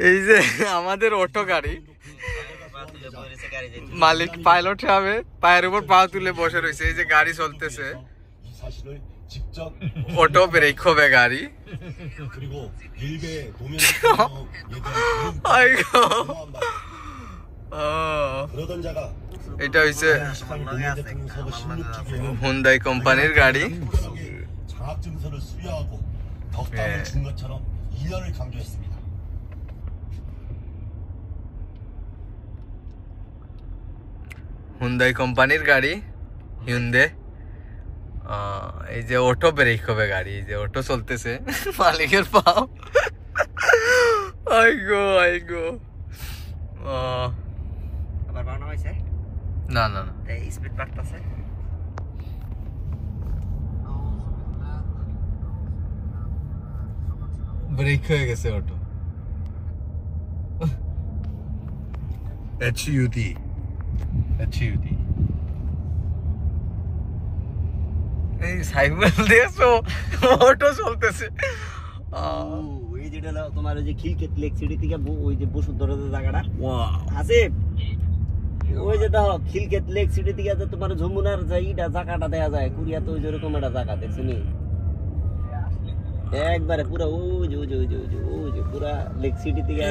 এই যে আমাদের অটো গাড়ি, মালিক পাইলট সাহেব পায়ের উপর পা তুলে বসে রয়েছে। এই যে গাড়ি চলতেছে, অটো ব্রেক হবে গাড়ি। এটা হইছে হুন্ডাই কোম্পানির গাড়ি। হুন্ডাই কোম্পানির গাড়ি হিউন্ডে। এই যে অটো ব্রেক হবে গাড়ি, এই যে অটো চলতেছে, মালিকের পাও। আইগো আইগো আবার বানানো হয়েছে না না না, স্পিড বাড়তেছে। ব্রেক হয়ে গেছে অটো। HUD এই সাইকেল দিয়েছো, অটো চলতেছে। ওই যেটা তোমার ওই যে খিলকেত লেক সিটি থেকে ওই যে বসুন্ধরা জায়গাটা আছে, ওই যে দেখো খিলকেত লেক সিটি থেকে যে তোমার যমুনার যে ইটা জায়গাটা দেখা যায়, কুরিয়াতে ওই যে এরকম একটা জায়গা দেখছো নি একবারে পুরা ওই যে ওই যে ওই যে ওই যে পুরা লেক সিটি থেকে